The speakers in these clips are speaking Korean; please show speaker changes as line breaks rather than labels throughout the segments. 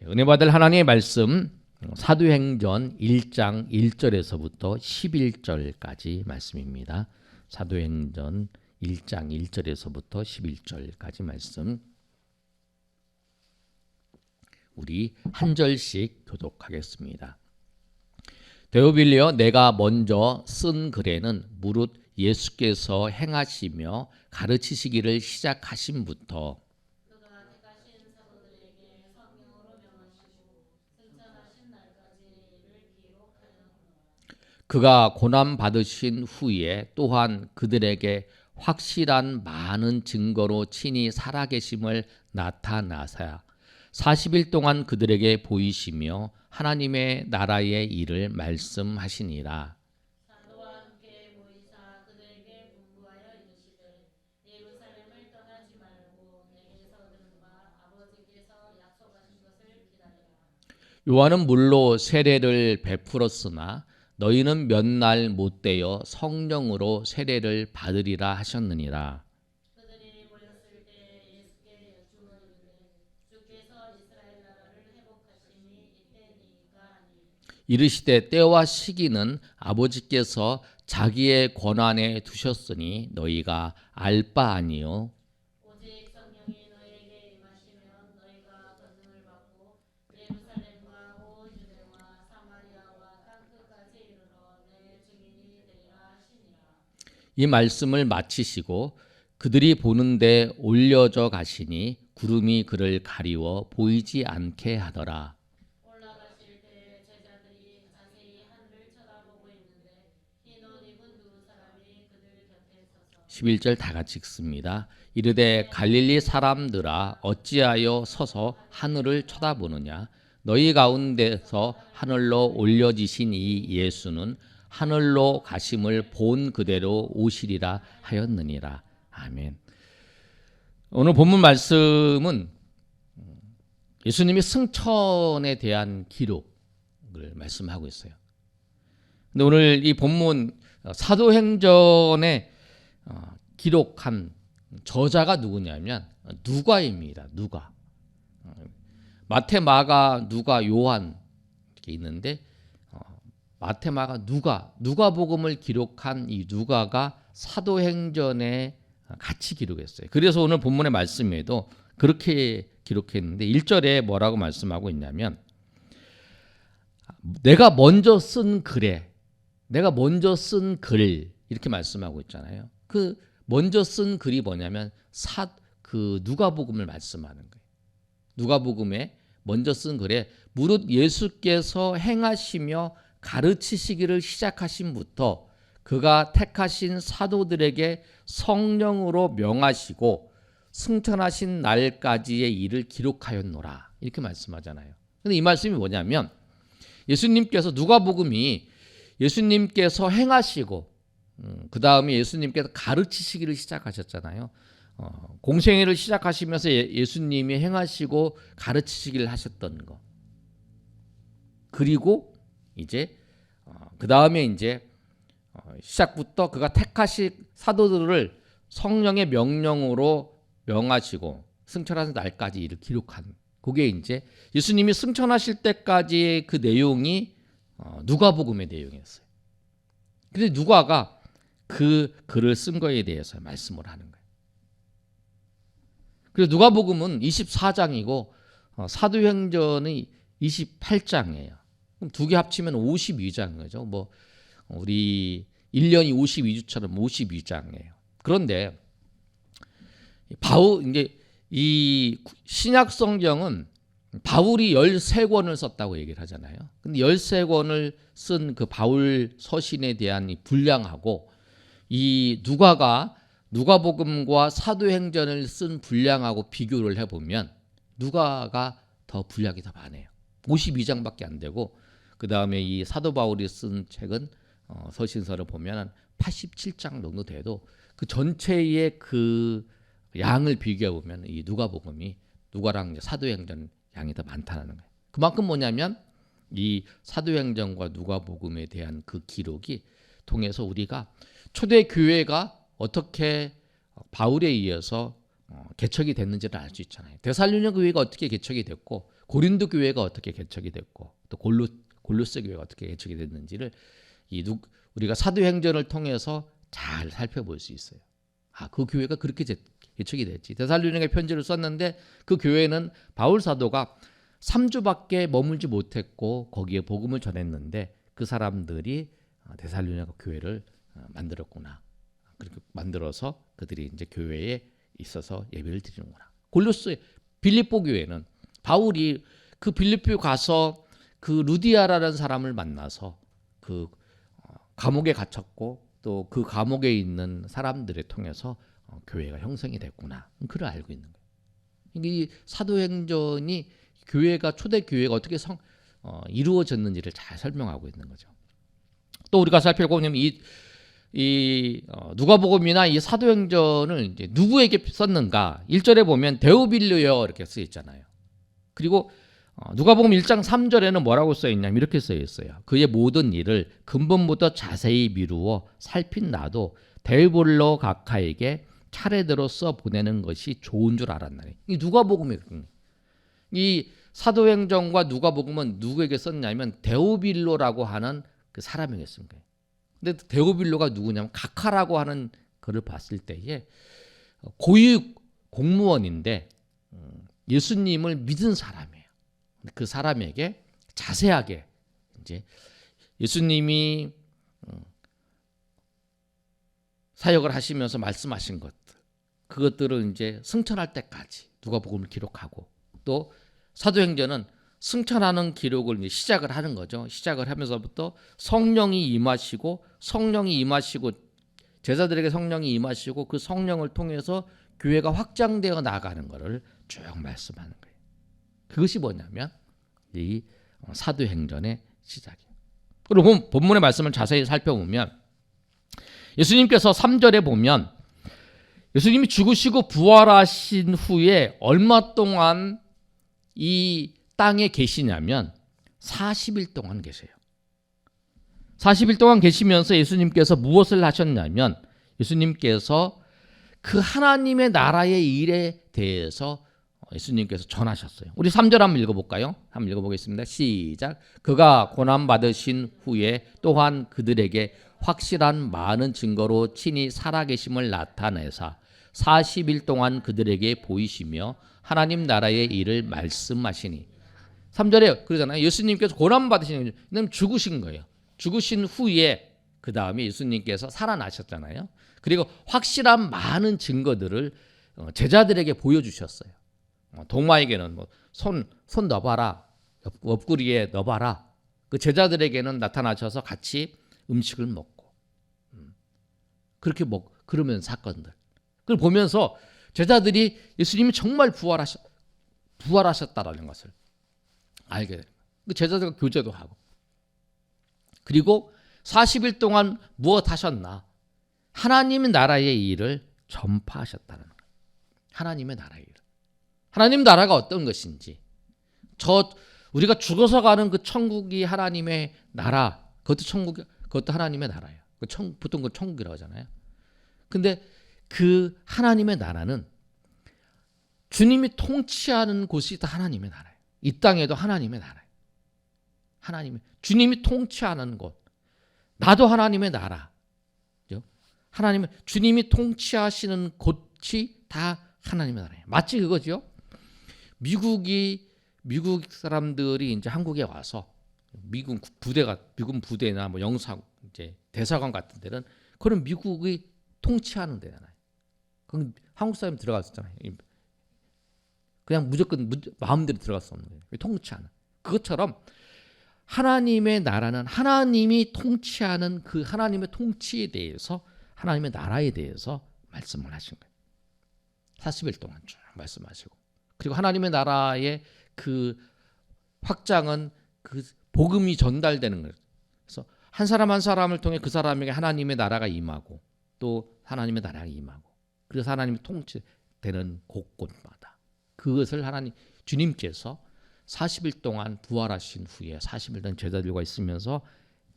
은혜 받을 하나님의 말씀 사도행전 1장 1절에서부터 11절까지 말씀입니다. 사도행전 1장 1절에서부터 11절까지 말씀 우리 한 절씩 교독하겠습니다. 데오빌리여, 내가 먼저 쓴 글에는 무릇 예수께서 행하시며 가르치시기를 시작하심부터 그가 고난 받으신 후에 또한 그들에게 확실한 많은 증거로 친히 살아계심을 나타나사 40일 동안 그들에게 보이시며 하나님의 나라의 일을 말씀하시니라. 사도와 함께 모이사 그들에게 분부하여 이르시되 예루살렘을 떠나지 말고 내게서 들은 바 아버지께서 약속하신 것을 기다리라. 요한은 물로 세례를 베풀었으나 너희는 몇 날 못되어 성령으로 세례를 받으리라 하셨느니라. 그들이 모였을 때 예수께 여쭈어 이르되 주께서 이스라엘 나라를 회복하심이 이때니까 아니. 이르시되 때와 시기는 아버지께서 자기의 권한에 두셨으니 너희가 알 바 아니요. 오직 성령이 너희에게 임하시면 너희가 권능을 받고 예루살렘과 온 유대와 사마리아와 땅 끝까지 이르러 내 증인이 되리라 하시니라. 이 말씀을 마치시고 그들이 보는데 올려져 가시니 구름이 그를 가리워 보이지 않게 하더라. 올라가실 때 제자들이 자세히 하늘을 쳐다보고 있는데 흰 옷 입은 두 사람이 그들 곁에 서서 11절 다 같이 읽습니다. 이르되 갈릴리 사람들아 어찌하여 서서 하늘을 쳐다보느냐. 너희 가운데서 하늘로 올려지신 이 예수는 하늘로 가심을 본 그대로 오시리라 하였느니라. 아멘. 오늘 본문 말씀은 예수님이 승천에 대한 기록을 말씀하고 있어요. 근데 오늘 이 본문 사도행전에 기록한 저자가 누구냐면 누가입니다. 누가. 마태, 마가, 누가, 요한 이렇게 있는데 마태, 마가, 누가복음을 기록한 이 누가가 사도행전에 같이 기록했어요. 그래서 오늘 본문의 말씀에도 그렇게 기록했는데 1절에 뭐라고 말씀하고 있냐면 내가 먼저 쓴 글에 내가 먼저 쓴 글 이렇게 말씀하고 있잖아요. 그 먼저 쓴 글이 뭐냐면 그 누가복음을 말씀하는 거예요. 누가복음에 먼저 쓴 글에 무릇 예수께서 행하시며 가르치시기를 시작하심부터 그가 택하신 사도들에게 성령으로 명하시고 승천하신 날까지의 일을 기록하였노라 이렇게 말씀하잖아요. 근데 이 말씀이 뭐냐면 예수님께서 누가복음이 예수님께서 행하시고 그 다음에 예수님께서 가르치시기를 시작하셨잖아요. 공생애를 시작하시면서 예수님이 행하시고 가르치시기를 하셨던 거. 그리고 이제 그 다음에 이제 시작부터 그가 택하신 사도들을 성령의 명령으로 명하시고 승천하신 날까지 일을 기록한 그게 이제 예수님이 승천하실 때까지의 그 내용이 누가복음의 내용이었어요. 그런데 누가가 그 글을 쓴 거에 대해서 말씀을 하는 거예요. 그래서 누가복음은 24장이고 사도행전이 28장이에요. 그럼 두 개 합치면 52장인 거죠. 뭐 우리 1년이 52주처럼 52장이에요. 그런데 이제 이 신약 성경은 바울이 13권을 썼다고 얘기를 하잖아요. 근데 13권을 쓴 그 바울 서신에 대한 이 분량하고 이 누가복음과 사도행전을 쓴 분량하고 비교를 해보면 누가가 더 분량이 더 많아요. 52장밖에 안 되고 그 다음에 이 사도 바울이 쓴 책은 서신서를 보면 87장 정도 돼도 그 전체의 그 양을 비교해 보면 이 누가복음이 누가랑 사도행전 양이 더 많다는 거예요. 그만큼 뭐냐면 이 사도행전과 누가복음에 대한 그 기록이 통해서 우리가 초대 교회가 어떻게 바울에 의해서 개척이 됐는지를 알 수 있잖아요. 데살로니가 교회가 어떻게 개척이 됐고 고린도 교회가 어떻게 개척이 됐고 또 골로새 교회가 어떻게 개척이 됐는지를 우리가 사도행전을 통해서 잘 살펴볼 수 있어요. 그 교회가 그렇게 개척이 됐지. 데살로니가 편지를 썼는데 그 교회는 바울 사도가 3주밖에 머물지 못했고 거기에 복음을 전했는데 그 사람들이 데살로니가 교회를 만들었구나. 그렇게 만들어서 그들이 이제 교회에 있어서 예배를 드리는구나. 골로새 빌립보 교회는 바울이 그 빌립보 가서 그 루디아라는 사람을 만나서 그 감옥에 갇혔고 또 그 감옥에 있는 사람들을 통해서 교회가 형성이 됐구나. 그걸 알고 있는 거예요. 이 사도행전이 교회가 초대 교회가 어떻게 이루어졌는지를 잘 설명하고 있는 거죠. 또 우리가 살펴보면 누가복음이나 이 사도행전을 이제 누구에게 썼는가? 1절에 보면 데오빌로여 이렇게 쓰여 있잖아요. 그리고 누가복음 1장 3절에는 뭐라고 써 있냐면 이렇게 써 있어요. 그의 모든 일을 근본부터 자세히 미루어 살핀 나도 데오빌로 각하에게 차례대로 써 보내는 것이 좋은 줄 알았나니. 이 누가복음이거든요. 이 사도행전과 누가복음은 누구에게 썼냐면 데오빌로라고 하는 그 사람에게 쓴 거예요. 근데 데오빌로가 누구냐면 각하라고 하는 글을 봤을 때에 고위 공무원인데 예수님을 믿은 사람이에요. 그 사람에게 자세하게 이제 예수님이 사역을 하시면서 말씀하신 것들, 그것들을 이제 승천할 때까지 누가복음을 기록하고 또 사도행전은 승천하는 기록을 이제 시작을 하는 거죠. 시작을 하면서부터 성령이 임하시고 제자들에게 성령이 임하시고 그 성령을 통해서 교회가 확장되어 나가는 것을 쭉 말씀하는 거예요. 그것이 뭐냐면 이 사도행전의 시작이에요. 그리고 본문의 말씀을 자세히 살펴보면 예수님께서 3절에 보면 예수님이 죽으시고 부활하신 후에 얼마 동안 이 땅에 계시냐면 40일 동안 계세요. 40일 동안 계시면서 예수님께서 무엇을 하셨냐면 예수님께서 그 하나님의 나라의 일에 대해서 예수님께서 전하셨어요. 우리 3절 한번 읽어볼까요? 한번 읽어보겠습니다. 시작. 그가 고난받으신 후에 또한 그들에게 확실한 많은 증거로 친히 살아계심을 나타내사 40일 동안 그들에게 보이시며 하나님 나라의 일을 말씀하시니. 3절에 그러잖아요. 예수님께서 고난받으신 거예요. 죽으신 거예요. 죽으신 후에 그 다음에 예수님께서 살아나셨잖아요. 그리고 확실한 많은 증거들을 제자들에게 보여주셨어요. 도마에게는 손 넣어봐라, 옆구리에 넣어봐라. 그 제자들에게는 나타나셔서 같이 음식을 먹고 그렇게 그러면 사건들 그걸 보면서 제자들이 예수님이 정말 부활하셨다라는 것을 알게 됩니다. 그 제자들과 교제도 하고 그리고 40일 동안 무엇 하셨나? 하나님의 나라의 일을 전파하셨다는 거예요. 하나님의 나라의 일. 하나님 나라가 어떤 것인지 우리가 죽어서 가는 그 천국이 하나님의 나라 그것도 하나님의 나라예요. 보통 그 천국이라고 하잖아요. 근데 그 하나님의 나라는 주님이 통치하는 곳이 다 하나님의 나라예요. 이 땅에도 하나님의 나라예요. 주님이 통치하는 곳, 나도 하나님의 나라. 주님이 통치하시는 곳이 다 하나님의 나라예요. 마치 그거죠. 미국 사람들이 이제 한국에 와서 미군 부대나 영사 이제 대사관 같은 데는 그런 미국이 통치하는 데잖아요. 그럼 한국 사람이 들어갔었잖아요. 그냥 무조건 마음대로 들어갈 수 없는 거예요. 통치하는. 그것처럼 하나님의 나라는 하나님이 통치하는 그 하나님의 통치에 대해서 하나님의 나라에 대해서 말씀을 하신 거예요. 40일 동안 쭉 말씀하시고 그리고 하나님의 나라의 그 확장은 그 복음이 전달되는 거예요. 그래서 한 사람 한 사람을 통해 그 사람에게 하나님의 나라가 임하고 또 하나님의 나라가 임하고 그래서 하나님이 통치되는 곳곳마다 그것을 주님께서 40일 동안 부활하신 후에 40일 동안 제자들과 있으면서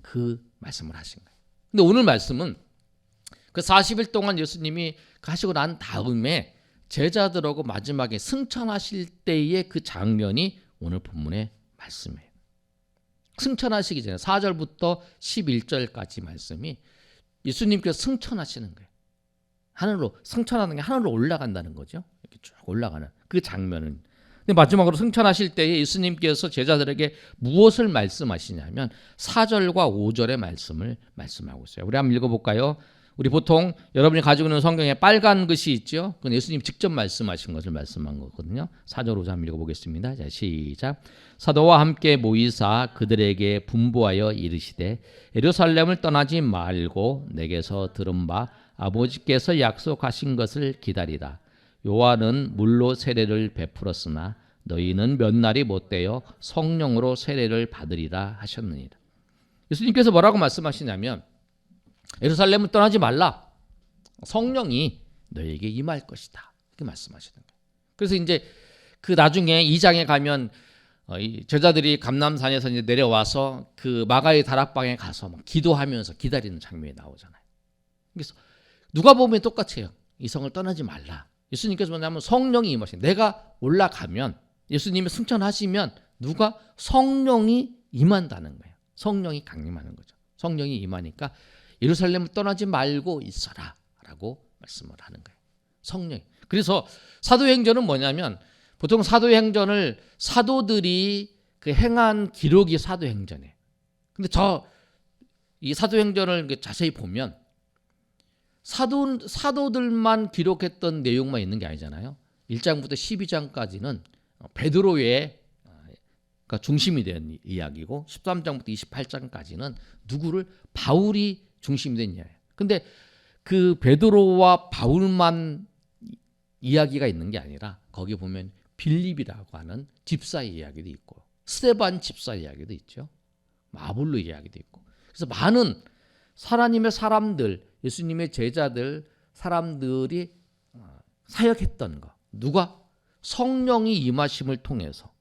그 말씀을 하신 거예요. 근데 오늘 말씀은 그 40일 동안 예수님이 하시고 난 다음에 제자들하고 마지막에 승천하실 때의 그 장면이 오늘 본문의 말씀이에요. 승천하시기 전에 4절부터 11절까지 말씀이 예수님께서 승천하시는 거예요. 하늘로 승천하는 게 하늘로 올라간다는 거죠. 이렇게 쭉 올라가는 그 장면은. 근데 마지막으로 승천하실 때에 예수님께서 제자들에게 무엇을 말씀하시냐면 4절과 5절의 말씀을 말씀하고 있어요. 우리 한번 읽어볼까요? 우리 보통 여러분이 가지고 있는 성경에 빨간 글씨 있죠? 그건 예수님 직접 말씀하신 것을 말씀한 거거든요. 4절 5절 한번 읽어보겠습니다. 자, 시작. 사도와 함께 모이사 그들에게 분부하여 이르시되 예루살렘을 떠나지 말고 내게서 들은 바 아버지께서 약속하신 것을 기다리라. 요한은 물로 세례를 베풀었으나 너희는 몇 날이 못되어 성령으로 세례를 받으리라 하셨느니라. 예수님께서 뭐라고 말씀하시냐면 예루살렘을 떠나지 말라. 성령이 너에게 임할 것이다. 이렇게 말씀하시는 거예요. 그래서 이제 그 나중에 2장에 가면 제자들이 감람산에서 이제 내려와서 그 마가의 다락방에 가서 막 기도하면서 기다리는 장면이 나오잖아요. 그래서 누가 보면 똑같아요. 이 성을 떠나지 말라. 예수님께서 뭐냐면 성령이 임하신. 내가 올라가면 예수님이 승천하시면 누가 성령이 임한다는 거예요. 성령이 강림하는 거죠. 성령이 임하니까 예루살렘을 떠나지 말고 있어라 라고 말씀을 하는 거예요. 성령. 그래서 사도행전은 뭐냐면 보통 사도행전을 사도들이 그 행한 기록이 사도행전이에요. 근데 이 사도행전을 자세히 보면 사도들만 기록했던 내용만 있는 게 아니잖아요. 1장부터 12장까지는 베드로의 그러니까 중심이 된 이야기고 13장부터 28장까지는 누구를 바울이 중심이 된 이야기예요. 근데 그 베드로와 바울만 이야기가 있는 게 아니라 거기 보면 빌립이라고 하는 집사의 이야기도 있고 스데반 집사 이야기도 있죠. 아볼로 이야기도 있고. 그래서 많은 하나님의 사람들, 예수님의 제자들, 사람들이 사역했던 거. 누가? 성령이 임하심을 통해서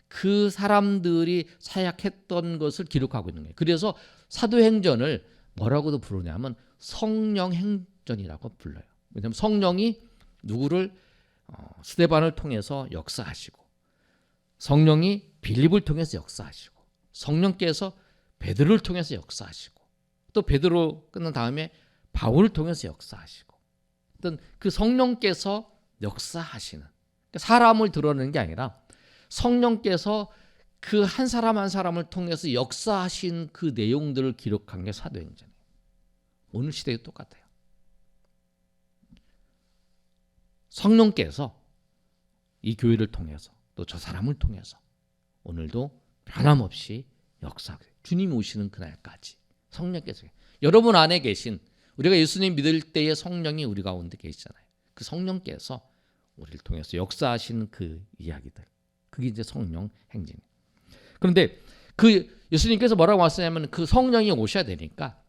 그 사람들이 사역했던 것을 기록하고 있는 거예요. 그래서 사도행전을 뭐라고도 부르냐면 성령행전이라고 불러요. 왜냐하면 성령이 누구를 스데반을 통해서 역사하시고 성령이 빌립을 통해서 역사하시고 성령께서 베드로를 통해서 역사하시고 또 베드로 끝난 다음에 바울을 통해서 역사하시고 어떤 그 성령께서 역사하시는 사람을 드러내는 게 아니라 성령께서 그 한 사람 한 사람을 통해서 역사하신 그 내용들을 기록한 게 사도행전이에요. 오늘 시대도 똑같아요. 성령께서 이 교회를 통해서 또 저 사람을 통해서 오늘도 변함없이 역사하고 주님이 오시는 그날까지 성령께서 여러분 안에 계신 우리가 예수님 믿을 때의 성령이 우리 가운데 계시잖아요. 그 성령께서 우리를 통해서 역사하시는 그 이야기들 그게 이제 성령 행진이에요. 그런데 그 예수님께서 뭐라고 말씀하냐면 그 성령이 오셔야 되니까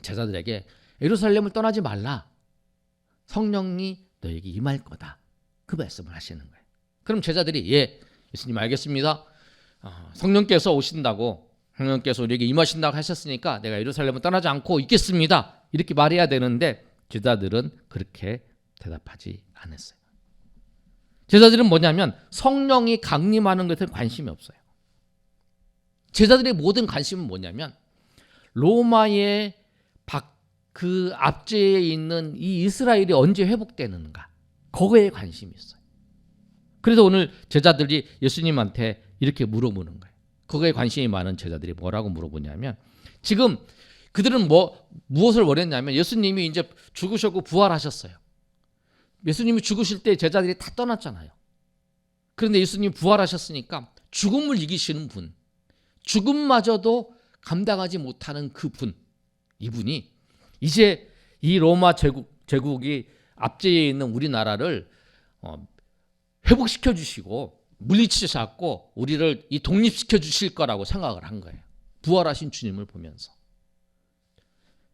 제자들에게 예루살렘을 떠나지 말라. 성령이 너에게 임할 거다. 그 말씀을 하시는 거예요. 그럼 제자들이 예, 예수님 알겠습니다. 성령께서 오신다고 성령께서 우리에게 임하신다고 하셨으니까 내가 예루살렘을 떠나지 않고 있겠습니다. 이렇게 말해야 되는데 제자들은 그렇게 대답하지 않았어요. 제자들은 뭐냐면 성령이 강림하는 것에 관심이 없어요. 제자들의 모든 관심은 뭐냐면 로마의 그 압제에 있는 이 이스라엘이 언제 회복되는가 거기에 관심이 있어요. 그래서 오늘 제자들이 예수님한테 이렇게 물어보는 거예요. 거기에 관심이 많은 제자들이 뭐라고 물어보냐면 지금 그들은 무엇을 원했냐면 예수님이 이제 죽으셨고 부활하셨어요. 예수님이 죽으실 때 제자들이 다 떠났잖아요. 그런데 예수님이 부활하셨으니까 죽음을 이기시는 분, 죽음마저도 감당하지 못하는 그 분, 이분이 이제 이 로마 제국이 압제에 있는 우리나라를 회복시켜 주시고 물리치셨고 우리를 이 독립시켜 주실 거라고 생각을 한 거예요. 부활하신 주님을 보면서.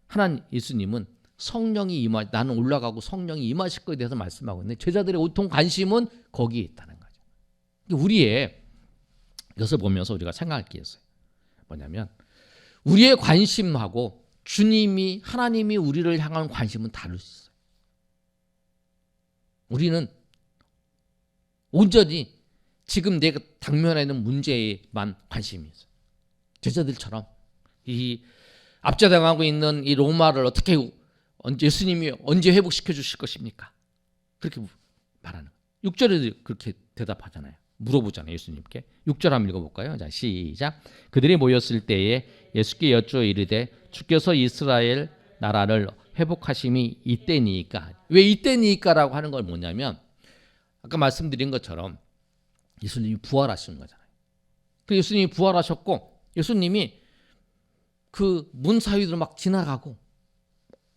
하나님 예수님은 성령이 나는 올라가고 성령이 임하실 거에 대해서 말씀하고 있는데 제자들의 온통 관심은 거기에 있다는 거죠. 우리의 이것을 보면서 우리가 생각할 게 있어요. 뭐냐면 우리의 관심하고 하나님이 우리를 향한 관심은 다를 수 있어요. 우리는 온전히 지금 내가 당면에 있는 문제에만 관심이 있어. 제자들처럼 이 압제당하고 있는 이 로마를 어떻게 예수님이 언제 회복시켜 주실 것입니까? 그렇게 말하는 거예요. 6절에 그렇게 대답하잖아요. 물어보잖아요. 예수님께. 6절 한번 읽어볼까요? 자, 시작. 그들이 모였을 때에 예수께 여쭈어 이르되 주께서 이스라엘 나라를 회복하심이 이때니까. 왜 이때니까라고 하는 걸 뭐냐면 아까 말씀드린 것처럼 예수님이 부활하시는 거잖아요. 그 예수님이 부활하셨고 예수님이 그 문 사이로 막 지나가고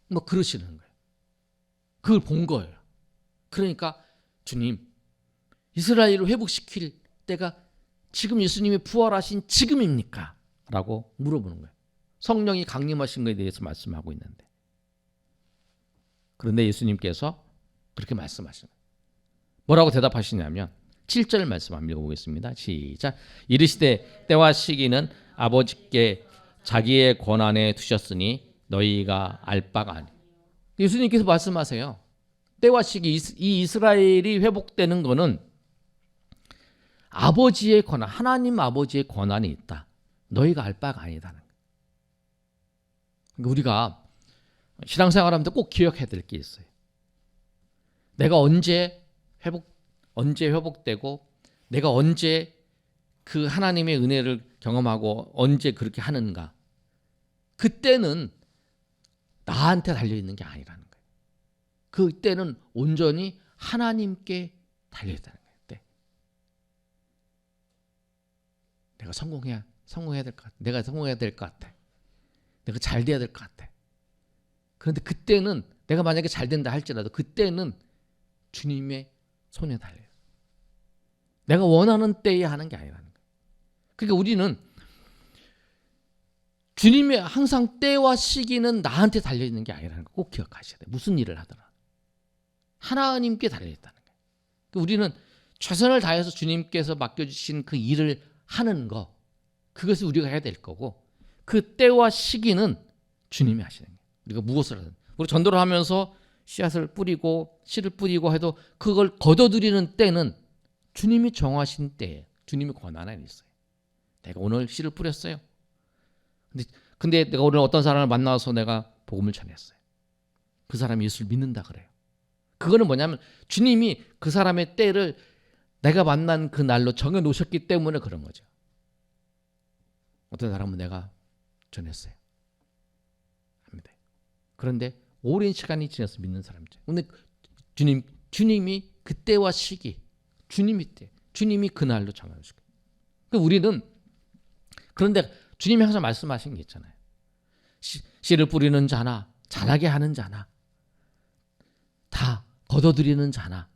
뭐 그러시는 거예요. 그걸 본 거예요. 그러니까 주님 이스라엘을 회복시킬 때가 지금 예수님이 부활하신 지금입니까? 라고 물어보는 거예요. 성령이 강림하신 것에 대해서 말씀하고 있는데 그런데 예수님께서 그렇게 말씀하시는 거예요. 뭐라고 대답하시냐면 7절 말씀 한번 읽어보겠습니다. 시작. 이르시되 때와 시기는 아버지께 자기의 권한에 두셨으니 너희가 알 바가 아니. 예수님께서 말씀하세요. 때와 시기 이 이스라엘이 회복되는 거는 아버지의 권한, 하나님 아버지의 권한이 있다. 너희가 알 바가 아니다는 거예요. 그러니까 우리가 신앙생활하면서 꼭 기억해야 될 게 있어요. 내가 언제 회복되고 내가 언제 그 하나님의 은혜를 경험하고 언제 그렇게 하는가. 그때는 나한테 달려있는 게 아니라는 거예요. 그때는 온전히 하나님께 달려있다는 거예요. 내가 성공해야 될 것 같아. 내가 성공해야 될 것 같아. 내가 잘 돼야 될 것 같아. 그런데 그때는 내가 만약에 잘 된다 할지라도 그때는 주님의 손에 달려요. 내가 원하는 때에 하는 게 아니라는 거예요. 그러니까 우리는 주님의 항상 때와 시기는 나한테 달려있는 게 아니라는 거 꼭 기억하셔야 돼요. 무슨 일을 하더라. 하나님께 달려있다는 거예요. 그러니까 우리는 최선을 다해서 주님께서 맡겨주신 그 일을 하는 거 그것을 우리가 해야 될 거고 그 때와 시기는 주님이 하시는 거예요. 우리가 무엇을 하든 우리 전도를 하면서 씨앗을 뿌리고 씨를 뿌리고 해도 그걸 거둬들이는 때는 주님이 정하신 때에 주님의 권한 안에 있어요. 내가 오늘 씨를 뿌렸어요. 근데 내가 오늘 어떤 사람을 만나서 내가 복음을 전했어요. 그 사람이 예수를 믿는다 그래요. 그거는 뭐냐면 주님이 그 사람의 때를 내가 만난 그 날로 정해 놓으셨기 때문에 그런 거죠. 어떤 사람은 내가 전했어요. 합니다. 그런데 오랜 시간이 지나서 믿는 사람이죠. 근데 주님이 그때와 시기, 주님이 그 날로 정해 놓으셨고. 그러니까 우리는 그런데 주님이 항상 말씀하신 게 있잖아요. 씨를 뿌리는 자나 자라게 하는 자나 다 거둬들이는 자나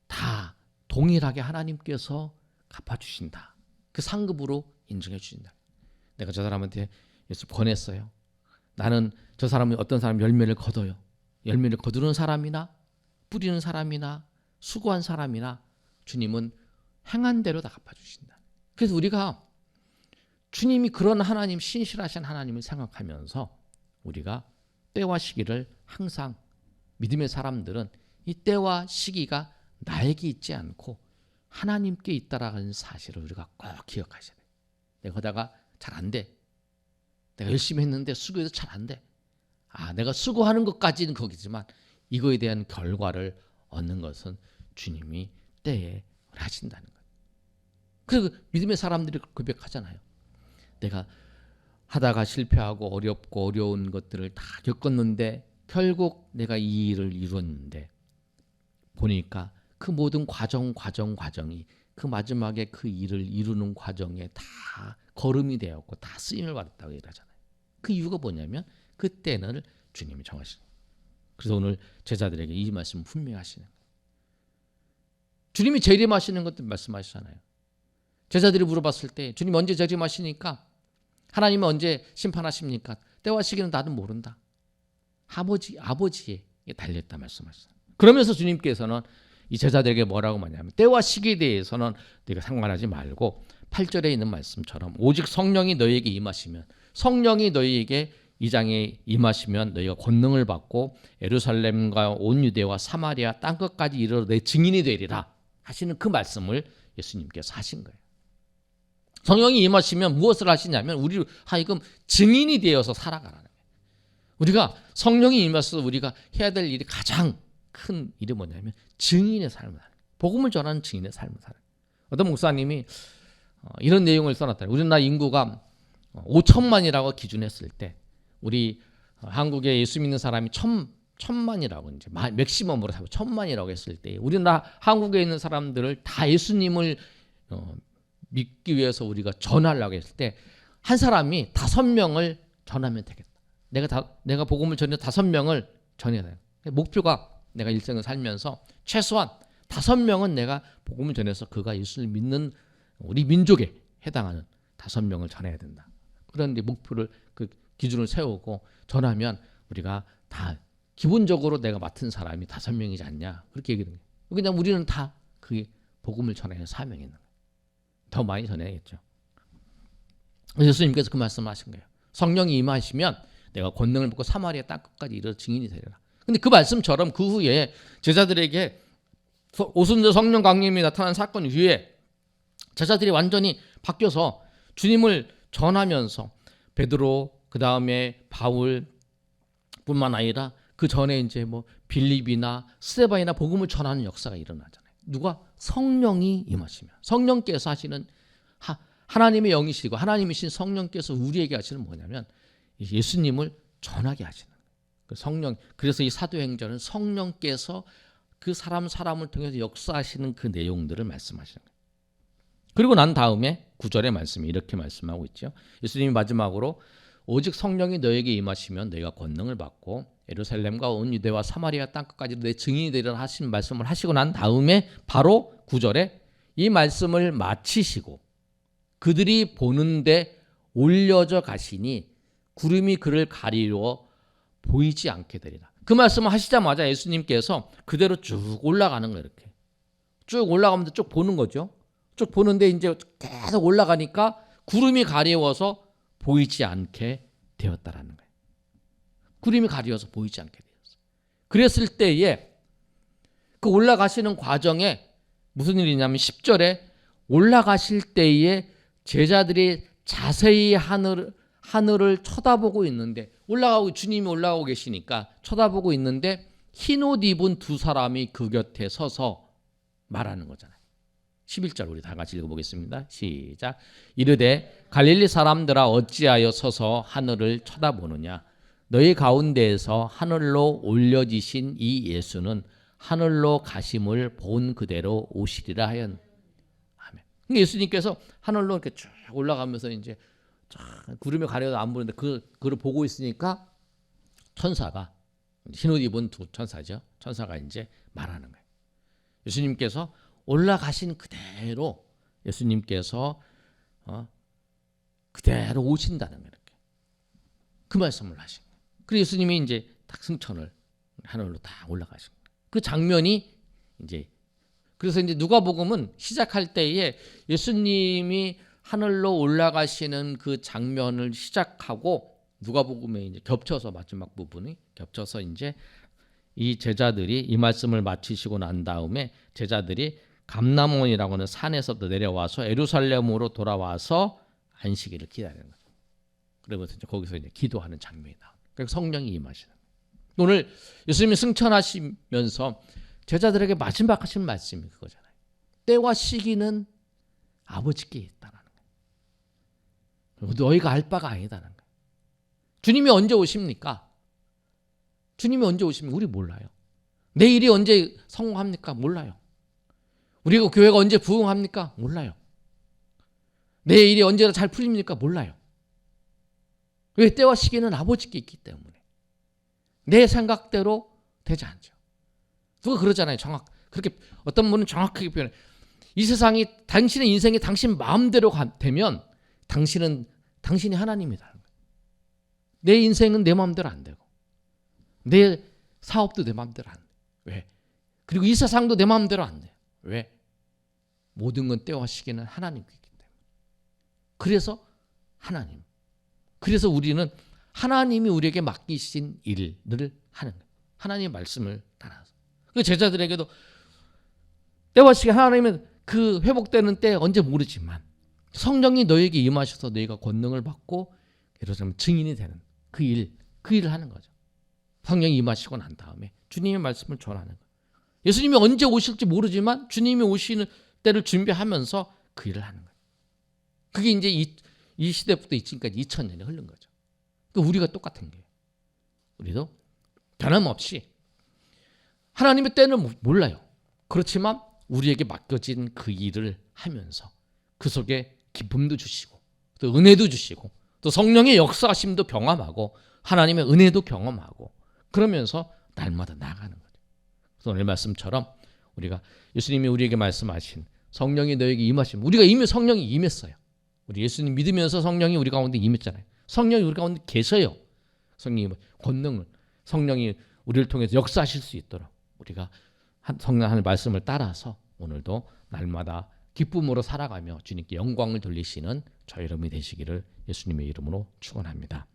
다 동일하게 하나님께서 갚아주신다. 그 상급으로 인정해 주신다. 내가 저 사람한테 예수 권했어요. 나는 저 사람이 어떤 사람 열매를 거둬요. 열매를 거두는 사람이나 뿌리는 사람이나 수고한 사람이나 주님은 행한 대로 다 갚아주신다. 그래서 우리가 주님이 그런 하나님, 신실하신 하나님을 생각하면서 우리가 때와 시기를 항상 믿음의 사람들은 이 때와 시기가 나에게 있지 않고 하나님께 있다라는 사실을 우리가 꼭 기억하셔야 돼요. 내가 하다가 잘 안 돼. 내가 열심히 했는데 수고해도 잘 안 돼. 내가 수고하는 것까지는 거기지만 이거에 대한 결과를 얻는 것은 주님이 때에 하신다는 거예요. 그래서 믿음의 사람들이 고백하잖아요. 내가 하다가 실패하고 어렵고 어려운 것들을 다 겪었는데 결국 내가 이 일을 이뤘는데 보니까 그 모든 과정이 그 마지막에 그 일을 이루는 과정에 다 걸음이 되었고 다 쓰임을 받았다고 얘기하잖아요. 그 이유가 뭐냐면 그때는 주님이 정하시는 거예요. 그래서 오늘 제자들에게 이 말씀 분명히 하시는 거예요. 주님이 재림하시는 것도 말씀하시잖아요. 제자들이 물어봤을 때 주님 언제 재림하시니까 하나님은 언제 심판하십니까? 때와 시기는 나도 모른다. 아버지에 달렸다 말씀하셨어요. 그러면서 주님께서는 이 제자들에게 뭐라고 말하냐면 때와 시기에 대해서는 네가 상관하지 말고 8절에 있는 말씀처럼 오직 성령이 너희에게 임하시면 성령이 너희에게 이 장에 임하시면 너희가 권능을 받고 예루살렘과 온 유대와 사마리아 땅끝까지 이르러 내 증인이 되리라. 하시는 그 말씀을 예수님께서 하신 거예요. 성령이 임하시면 무엇을 하시냐면 우리 하여금 증인이 되어서 살아가라는 거예요. 우리가 성령이 임해서 우리가 해야 될 일이 가장 큰 일이 뭐냐면 증인의 삶을 사는 거예요. 복음을 전하는 증인의 삶을 사는 거예요. 어떤 목사님이 이런 내용을 써놨다. 우리나라 인구가 5천만이라고 기준했을 때 우리 한국에 예수 믿는 사람이 천만이라고 이제 맥시멈으로 1,000만이라고 했을 때 우리나라 한국에 있는 사람들을 다 예수님을 믿기 위해서 우리가 전하려고 했을 때 한 사람이 5명을 전하면 되겠다. 내가 복음을 전해 5명을 전해야 돼요. 목표가 내가 일생을 살면서 최소한 5명은 내가 복음을 전해서 그가 예수를 믿는 우리 민족에 해당하는 5명을 전해야 된다. 그런데 목표를 그 기준을 세우고 전하면 우리가 다 기본적으로 내가 맡은 사람이 5명이지 않냐 그렇게 얘기하는 거예요. 그냥 우리는 다 그게 복음을 전하는 사명이 있는 거예요. 더 많이 전해야겠죠. 예수님께서 그 말씀하신 거예요. 성령이 임하시면 내가 권능을 받고 사마리아 땅끝까지 이르러 증인이 되리라. 근데 그 말씀처럼 그 후에 제자들에게 오순절 성령 강림이 나타난 사건 이후에 제자들이 완전히 바뀌어서 주님을 전하면서 베드로 그 다음에 바울뿐만 아니라 그 전에 이제 뭐 빌립이나 스데반이나 복음을 전하는 역사가 일어나잖아요. 누가 성령이 임하시면 성령께서 하시는 하나님의 영이시고 하나님이신 성령께서 우리에게 하시는 뭐냐면 예수님을 전하게 하시는 거예요. 그 성령 그래서 이 사도행전은 성령께서 그 사람을 통해서 역사하시는 그 내용들을 말씀하시는 거예요. 그리고 난 다음에 9절의 말씀이 이렇게 말씀하고 있죠. 예수님이 마지막으로 오직 성령이 너에게 임하시면 너희가 권능을 받고 예루살렘과 온 유대와 사마리아 땅끝까지 내 증인이 되리라 하신 말씀을 하시고 난 다음에 바로 9절에 이 말씀을 마치시고 그들이 보는데 올려져 가시니 구름이 그를 가리워 보이지 않게 되리라. 그 말씀을 하시자마자 예수님께서 그대로 쭉 올라가는 거예요. 이렇게 쭉 올라가면서 쭉 보는 거죠. 쭉 보는데 이제 계속 올라가니까 구름이 가리워서 보이지 않게 되었다라는 거예요. 구름이 가리워서 보이지 않게 되었어요. 그랬을 때에 그 올라가시는 과정에 무슨 일이냐면 10절에 올라가실 때에 제자들이 자세히 하늘을 쳐다보고 있는데 주님이 올라가고 계시니까 쳐다보고 있는데 흰옷 입은 두 사람이 그 곁에 서서 말하는 거잖아요. 11절 우리 다 같이 읽어보겠습니다. 시작. 이르되 갈릴리 사람들아 어찌하여 서서 하늘을 쳐다보느냐. 너희 가운데에서 하늘로 올려지신 이 예수는 하늘로 가심을 본 그대로 오시리라 하연. 아멘. 그러니까 예수님께서 하늘로 이렇게 쭉 올라가면서 이제 구름에 가려도 안 보는데 그걸 보고 있으니까 천사가 흰옷 입은 두 천사죠. 천사가 이제 말하는 거예요. 예수님께서 올라가신 그대로 예수님께서 그대로 오신다는 거예요. 이렇게. 그 말씀을 하신 거예요. 그래서 예수님이 이제 딱 승천을 하늘로 다 올라가신 거예요. 그 장면이 이제 그래서 이제 누가복음은 시작할 때에 예수님이 하늘로 올라가시는 그 장면을 시작하고 누가복음에 이제 겹쳐서 마지막 부분이 겹쳐서 이제 이 제자들이 이 말씀을 마치시고 난 다음에 제자들이 감람원이라고 하는 산에서부터 내려와서 예루살렘으로 돌아와서 안식일을 기다리는 거예요. 그러면서 이제 거기서 이제 기도하는 장면이 나와요. 그러니까 성령이 임하시는 거예요. 오늘 예수님이 승천하시면서 제자들에게 마지막 하신 말씀이 그거잖아요. 때와 시기는 아버지께 있다는 거예요. 너희가 알 바가 아니다는 거예요. 주님이 언제 오십니까? 주님이 언제 오십니까? 우리 몰라요. 내일이 언제 성공합니까? 몰라요. 우리가 교회가 언제 부흥합니까? 몰라요. 내 일이 언제 잘 풀립니까? 몰라요. 왜? 때와 시기는 아버지께 있기 때문에. 내 생각대로 되지 않죠. 누가 그러잖아요. 그렇게 어떤 분은 정확하게 표현해. 이 세상이 당신의 인생이 당신 마음대로 되면 당신이 하나님이다. 내 인생은 내 마음대로 안 되고 내 사업도 내 마음대로 안 돼. 왜? 그리고 이 세상도 내 마음대로 안 돼. 왜? 모든 건 때와 시기는 하나님께 있기 때문에. 그래서 하나님. 그래서 우리는 하나님이 우리에게 맡기신 일을 하는 거예요. 하나님의 말씀을 따라서. 그 제자들에게도 때와 시간 하나님은 그 회복되는 때 언제 모르지만 성령이 너에게 임하셔서 너희가 권능을 받고 예루살렘 증인이 되는 그 일을 하는 거죠. 성령이 임하시고 난 다음에 주님의 말씀을 전하는 거예요. 예수님이 언제 오실지 모르지만 주님이 오시는 때를 준비하면서 그 일을 하는 거예요. 그게 이제 이 시대부터 지금까지 2000년이 흐른 거죠. 그러니까 우리가 똑같은 거예요. 우리도 변함없이 하나님의 때는 몰라요. 그렇지만 우리에게 맡겨진 그 일을 하면서 그 속에 기쁨도 주시고 또 은혜도 주시고 또 성령의 역사하심도 경험하고 하나님의 은혜도 경험하고 그러면서 날마다 나아가는 거죠. 그래서 오늘 말씀처럼 우리가 예수님이 우리에게 말씀하신 성령이 너에게 임하시면 우리가 이미 성령이 임했어요. 우리 예수님 믿으면서 성령이 우리 가운데 임했잖아요. 성령이 우리 가운데 계셔요. 성령이 권능을 성령이 우리를 통해서 역사하실 수 있도록 우리가 성령 하는 말씀을 따라서 오늘도 날마다 기쁨으로 살아가며 주님께 영광을 돌리시는 저 여러분이 되시기를 예수님의 이름으로 축원합니다.